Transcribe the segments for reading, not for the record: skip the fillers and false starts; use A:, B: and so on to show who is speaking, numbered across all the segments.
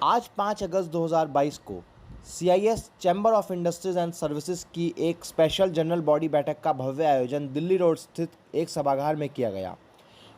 A: आज 5 अगस्त 2022 को CIS chamber of industries and services की एक स्पेशल जनरल बॉडी बैठक का भव्य आयोजन दिल्ली रोड स्थित एक सभागार में किया गया।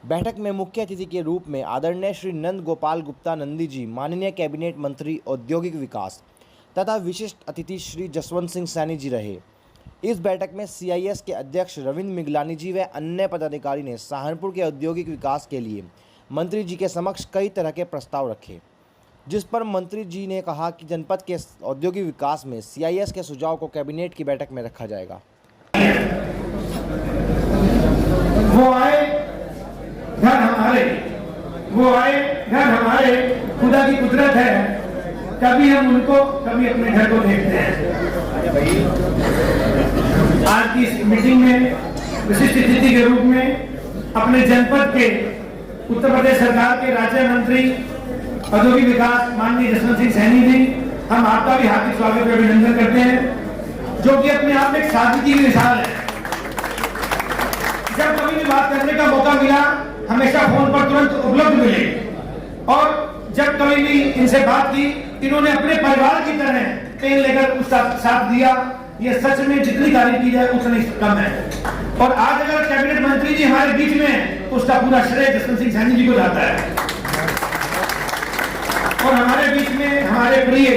A: बैठक में मुख्य अतिथि के रूप में आदरणीय श्री नंद गोपाल गुप्ता नंदी जी, माननीय कैबिनेट मंत्री औद्योगिक विकास, तथा विशिष्ट अतिथि श्री जसवंत सिंह सैनी जी रहे। इस बैठक में CIS के अध्यक्ष रविंद्र मिगलानी जी व अन्य पदाधिकारी ने सहारनपुर के औद्योगिक विकास के लिए मंत्री जी के समक्ष कई तरह के प्रस्ताव रखे, जिस पर मंत्री जी ने कहा कि जनपद के औद्योगिक विकास में CIS के सुझाव को कैबिनेट की बैठक में रखा जाएगा।
B: वो आए घर हमारे, खुदा की कुदरत है। कभी हम उनको, कभी अपने घर को देखते हैं। आज की इस मीटिंग में विशिष्ट अतिथि के रूप में अपने जनपद के उत्तर प्रदेश सरकार के राज्य मंत्री औद्योगिक विकास माननीय जसवंत सिंह सैनी जी, हम आपका भी हार्दिक स्वागत और अभिनंदन करते हैं, जो कि अपने आप में एक सादगी की मिसाल है। जब कभी भी बात करने का मौका मिला, हमेशा फोन पर तुरंत उपलब्ध मिले, और जब कभी भी इनसे बात की, इन्होंने अपने परिवार की तरह पेन लेकर उसका साथ दिया। ये सच में जितनी तारीफ की जाए उतनी कम है। और आज अगर कैबिनेट मंत्री जी हमारे बीच में हैं, तो उसका पूरा श्रेय जसवंत सिंह सैनी जी को जाता है। और हमारे बीच में हमारे प्रिय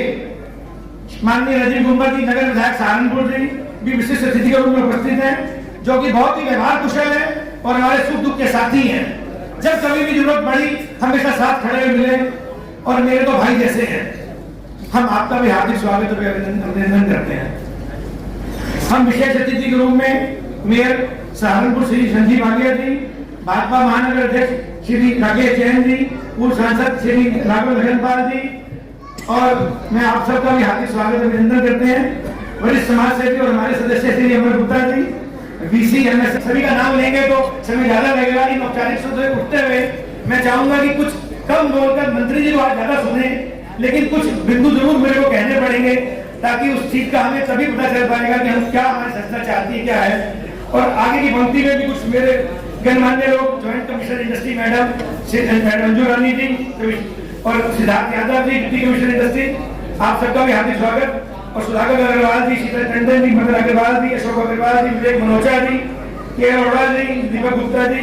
B: माननीय राजीव गुंबर जी, नगर विधायक सहारनपुर जी भी विशिष्ट अतिथि के रूप में उपस्थित हैं, जो कि बहुत ही व्यवहार कुशल है और हमारे सुख दुख के साथी हैं। जब कभी भी जरूरत पड़ी हमेशा साथ खड़े हुए मिले और मेरे तो भाई जैसे हैं। हम आपका भी हार्दिक स्वागत और अभिनंदन करते हैं। हम विशेष अतिथि के रूप में मेयर सहारनपुर श्री संजीव आलिया जी, भाजपा महानगर अध्यक्ष श्री राकेश जैन जी, पूर्व सांसद श्री राघव लखनपाल जी, और मैं आप सबका भी हार्दिक स्वागत अभिनंदन करते हैं। वरिष्ठ समाज सेवी और हमारे सदस्य श्री अमर गुप्ता जी, VC, MS, सभी का नाम लेंगे तो समय ज्यादा लगेगा। इन औपचारिक से उठते हुए मैं चाहूंगा कि कुछ कम बोलकर मंत्री जी को आज ज्यादा सुने, लेकिन कुछ बिंदु जरूर मेरे को कहने पड़ेंगे, ताकि उस चीज का हमें तभी पता चल पाएगा कि हम क्या, हमारी संस्था चाहती है क्या है। और आगे की पंक्ति में भी कुछ मेरे गणमान्य लोग, joint commissioner industry madam Anju Rani ji और Siddharth Yadav ji, deputy commissioner industry, आप सबका भी हार्दिक स्वागत। और सुधाकर अग्रवाल जी, शीतल टंडन जी, मदन अग्रवाल जी, अशोक अग्रवाल जी, विवेक मनोचा जी, के अरोड़ा जी, दीपक गुप्ता जी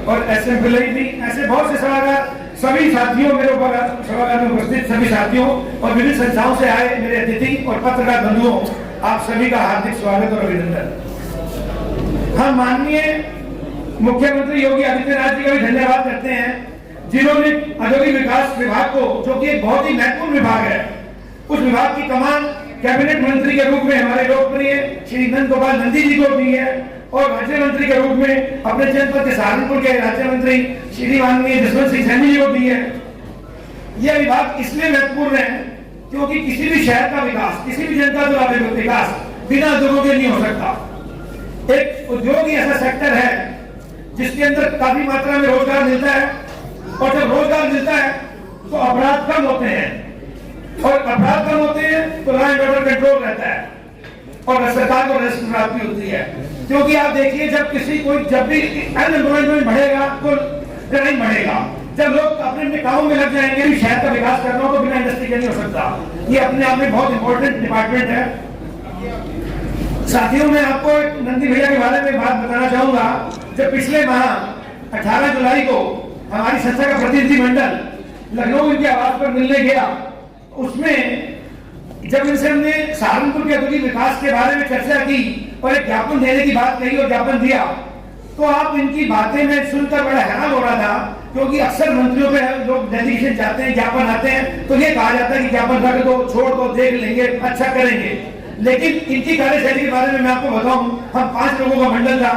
B: और SM पिल्लई जी, ऐसे बहुत से सभागार, सभी साथियों, मेरे ऊपर सभागार में उपस्थित सभी साथियों और विभिन्न संस्थाओं से आए मेरे अतिथि और पत्रकार बंधुओं, आप सभी का हार्दिक स्वागत और अभिनंदन। हम माननीय मुख्यमंत्री योगी आदित्यनाथ जी का भी धन्यवाद करते हैं, जिन्होंने औद्योगिक विकास विभाग को, जो कि एक बहुत ही महत्वपूर्ण विभाग है, उस विभाग की कमान कैबिनेट मंत्री के रूप में हमारे लोकप्रिय श्री नंद गोपाल नंदी जी को दी है, और राज्य मंत्री के रूप में अपने जनपद के सहारनपुर के राज्य मंत्री श्री माननीय जसवंत सिंह सैनी जी को दी है। यह विभाग इसलिए महत्वपूर्ण है क्योंकि किसी भी शहर का विकास, किसी भी जनता का विकास बिना उद्योगों के नहीं हो सकता। एक उद्योग ही ऐसा सेक्टर है जिसके अंदर काफी मात्रा में रोजगार मिलता है, और जब रोजगार मिलता है तो अपराध कम होते हैं, और अपराध कम होते हैं तो लॉ एंड ऑर्डर कंट्रोल रहता है और सरकार को राजस्व प्राप्ति होती है। क्योंकि आप देखिए, जब भी अनएम्प्लॉयमेंट बढ़ेगा तो क्राइम बढ़ेगा। जब लोग अपने अपने कामों में लग जाएंगे, भी शहर का विकास करना हो तो बिना इंडस्ट्री के नहीं हो सकता। ये अपने आप में बहुत इंपॉर्टेंट डिपार्टमेंट है। साथियों, मैं आपको नंदी भैया के बारे में बात बताना चाहूंगा। जब पिछले माह 18 जुलाई को हमारी संस्था का प्रतिनिधिमंडल लखनऊ इनके आवास पर मिलने गया, उसमें जब इनसे हमने सहारनपुर के औद्योगिक विकास के बारे में चर्चा की और एक ज्ञापन देने की बात कही और ज्ञापन दिया, तो आप इनकी बातें में सुनकर बड़ा हैरान हो रहा था। क्योंकि अक्सर मंत्रियों पे लोग डेलीगेशन जाते हैं, ज्ञापन आते हैं तो ये कहा जाता है कि ज्ञापन रख दो, छोड़ दो, देख लेंगे, अच्छा करेंगे। लेकिन इनकी कार्यशैली के बारे में मैं आपको बताऊं, हम 5 लोगों का मंडल था,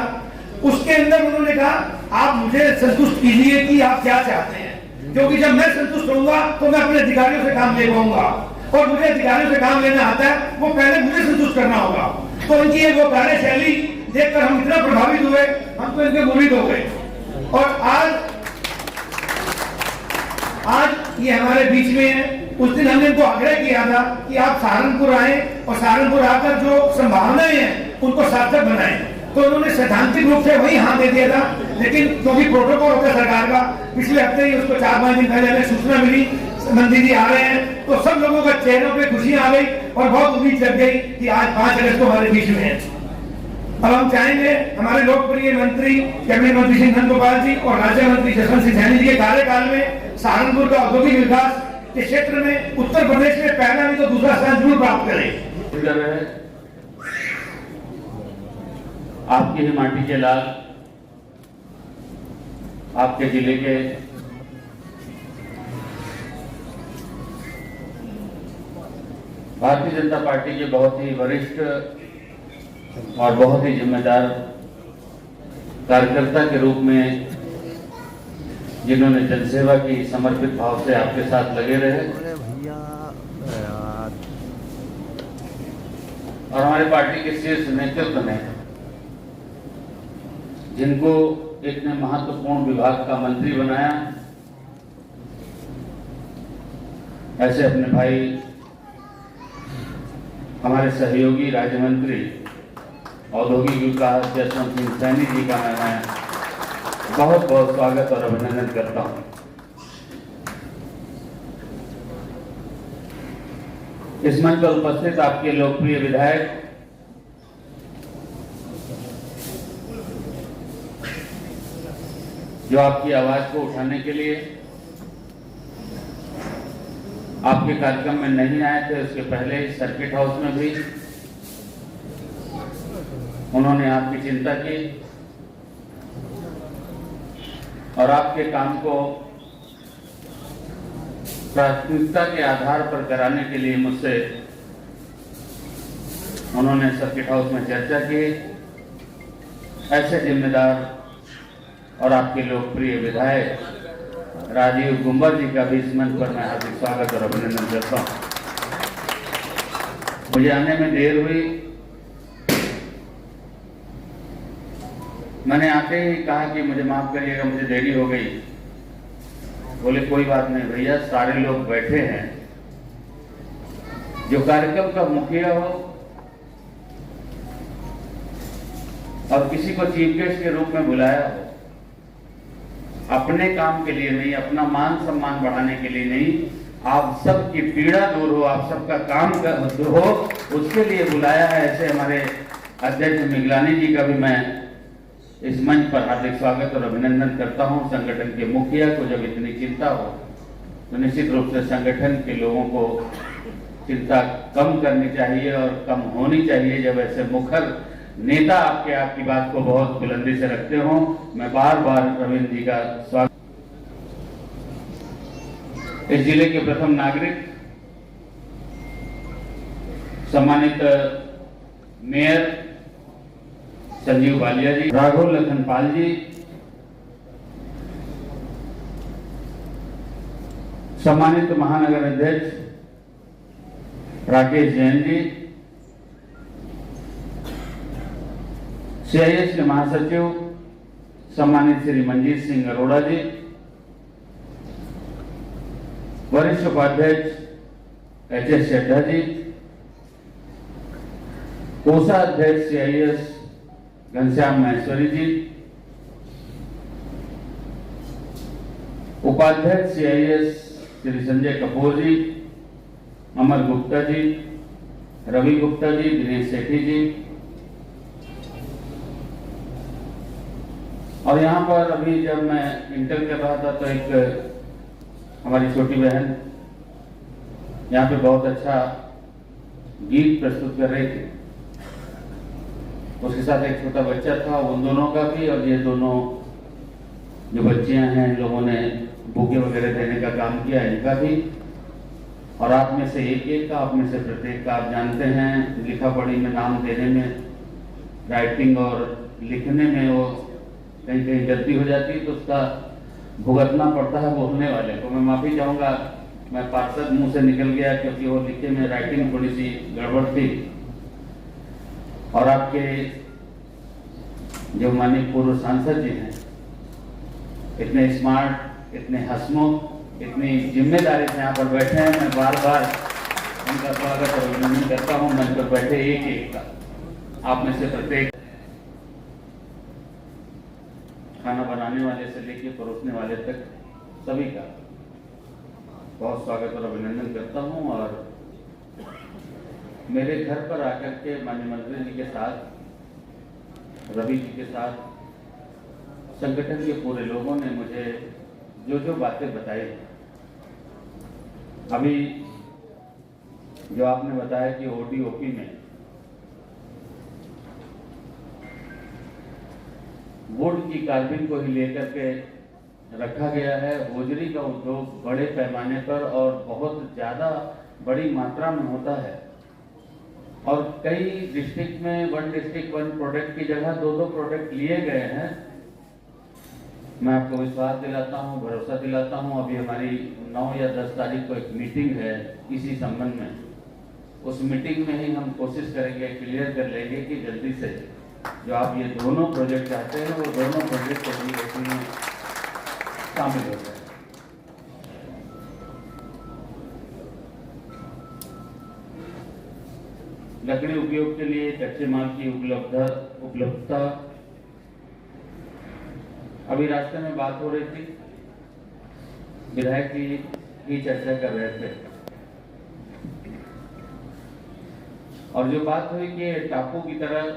B: उसके अंदर उन्होंने कहा आप मुझे संतुष्ट कीजिए कि आप क्या चाहते हैं, क्योंकि जब मैं संतुष्ट होऊंगा तो मैं अपने अधिकारियों से काम ले पाऊंगा, और मुझे अधिकारियों से काम लेना आता है, वो पहले मुझे संतुष्ट करना होगा। तो इनकी ये वो कार्यशैली देखकर हम इतना प्रभावित हुए, हम तो इनके मोहित हो गए। और आज ये हमारे बीच में है। उस दिन हमने इनको आग्रह किया था कि आप सहारनपुर आए और सहारनपुर आकर जो संभावनाएं हैं उनको सार्थक बनाएं, तो उन्होंने सैद्धांतिक रूप से वही हाँ दे दिया था। लेकिन क्योंकि प्रोटोकॉल होता है सरकार का, पिछले हफ्ते ही उसको 4-5 दिन पहले सूचना मिली, नंदी जी आ रहे हैं, तो सब लोगों का चेहरों पे खुशियां आ गई और बहुत उम्मीद जग गई कि आज 5 अगस्त को हमारे बीच में है। अब हम चाहेंगे हमारे लोकप्रिय मंत्री कैबिनेट मंत्री श्री नंद गोपाल जी और राज्य मंत्री जसवंत सिंह सैनी जी के कार्यकाल में सहारनपुर का औद्योगिक विकास के क्षेत्र में उत्तर प्रदेश में पहला नहीं तो दूसरा स्थान जरूर प्राप्त करें।
C: आपकी ही माटी के लाल, आपके जिले के भारतीय जनता पार्टी के बहुत ही वरिष्ठ और बहुत ही जिम्मेदार कार्यकर्ता के रूप में जिन्होंने जनसेवा की समर्पित भाव से आपके साथ लगे रहे और हमारी पार्टी के शीर्ष नेतृत्व ने जिनको इतने महत्वपूर्ण विभाग का मंत्री बनाया, ऐसे अपने भाई हमारे सहयोगी राज्य मंत्री औद्योगिक विकास जसवंत सिंह सैनी जी का मैं बहुत बहुत स्वागत और अभिनंदन करता हूं। इस मंच पर उपस्थित आपके लोकप्रिय विधायक जो आपकी आवाज को उठाने के लिए आपके कार्यक्रम में नहीं आए थे, उसके पहले सर्किट हाउस में भी उन्होंने आपकी चिंता की और आपके काम को प्राथमिकता के आधार पर कराने के लिए मुझसे उन्होंने सर्किट हाउस में चर्चा की। ऐसे जिम्मेदार और आपके लोकप्रिय विधायक राजीव गुंबर जी का भी इस मंच पर मैं हार्दिक स्वागत और अभिनंदन करता हूं। मुझे आने में देर हुई, मैंने आते ही कहा कि मुझे माफ करिएगा, मुझे देरी हो गई। बोले कोई बात नहीं भैया, सारे लोग बैठे हैं, जो कार्यक्रम का मुखिया हो और किसी को चीफ गेस्ट के रूप में बुलाया हो, अपने काम के लिए नहीं, अपना मान सम्मान बढ़ाने के लिए नहीं, आप सबकी पीड़ा दूर हो, आप सबका काम दूर हो, उसके लिए बुलाया है। ऐसे हमारे अध्यक्ष मिगलानी जी का भी मैं इस मंच पर हार्दिक स्वागत और अभिनंदन करता हूं। संगठन के मुखिया को जब इतनी चिंता हो तो निश्चित रूप से संगठन के लोगों को चिंता कम करनी चाहिए और कम होनी चाहिए। जब ऐसे मुखर नेता आपकी बात को बहुत बुलंदी से रखते हो, मैं बार बार रविंद्र जी का स्वागत। इस जिले के प्रथम नागरिक सम्मानित मेयर संजीव बालिया जी, राघव लखनपाल जी, सम्मानित महानगर अध्यक्ष राकेश जैन जी, सीआईएस के महासचिव सम्मानित श्री मंजीत सिंह अरोड़ा जी, वरिष्ठ उपाध्यक्ष एचएस चड्ढा जी, कोषा अध्यक्ष सीआईएस घनश्याम महेश्वरी जी, उपाध्यक्ष सीआईएस श्री संजय कपूर जी, अमर गुप्ता जी, रवि गुप्ता जी, दिनेश सेठी जी, और यहाँ पर अभी जब मैं इंटर कर रहा था तो एक हमारी छोटी बहन यहाँ पे बहुत अच्छा गीत प्रस्तुत कर रही थी, उसके साथ एक छोटा बच्चा था, उन दोनों का भी और ये दोनों जो बच्चियां हैं इन लोगों ने बुके वगैरह देने का काम किया, इनका भी। और आप में से एक का, आप में से प्रत्येक का, आप जानते हैं लिखा पढ़ी में नाम देने में, राइटिंग और लिखने में वो कहीं कहीं गलती हो जाती है तो उसका भुगतना पड़ता है बोलने वाले को। मैं माफी चाहूंगा, मैं पार्षद मुंह से निकल गया क्योंकि वो लिखे में राइटिंग थोड़ी सी गड़बड़ थी। और आपके जो माननीय पूर्व सांसद जी हैं, इतने स्मार्ट, इतने हंसमुख, इतनी जिम्मेदारी से यहाँ पर बैठे हैं, मैं बार बार उनका स्वागत और अभिनंदन करता हूँ। मंच पर बैठे एक का, आप में से प्रत्येक, खाना बनाने वाले से लेकर परोसने वाले तक सभी का बहुत स्वागत और अभिनंदन करता हूं और मेरे घर पर आकर के माननीय मंत्री जी के साथ, रवि जी के साथ, संगठन के पूरे लोगों ने मुझे जो जो बातें बताई, अभी जो आपने बताया कि ओडीओपी में वुड की कार्बिन को ही लेकर के रखा गया है। होजरी का उद्योग बड़े पैमाने पर और बहुत ज़्यादा बड़ी मात्रा में होता है और कई डिस्ट्रिक्ट में वन डिस्ट्रिक्ट वन प्रोडक्ट की जगह 2-2 प्रोडक्ट लिए गए हैं। मैं आपको विश्वास दिलाता हूं, भरोसा दिलाता हूं, अभी हमारी 9 या 10 तारीख को एक मीटिंग है इसी संबंध में। उस मीटिंग में ही हम कोशिश करेंगे, क्लियर कर लेंगे कि जल्दी से जो आप ये दोनों प्रोजेक्ट चाहते हैं वो दोनों प्रोजेक्ट में शामिल हो जाए। लकड़ी उपयोग के लिए कच्चे माल की उपलब्धता, अभी रास्ते में बात हो रही थी, विधायक जी की चर्चा कर रहे थे और जो बात हुई कि टापू की तरह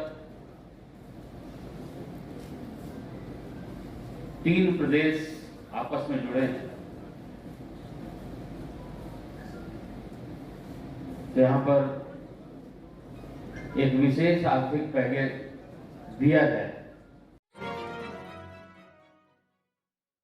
C: 3 प्रदेश आपस में जुड़े हैं, तो यहाँ पर एक विशेष आर्थिक पैकेज दिया जाए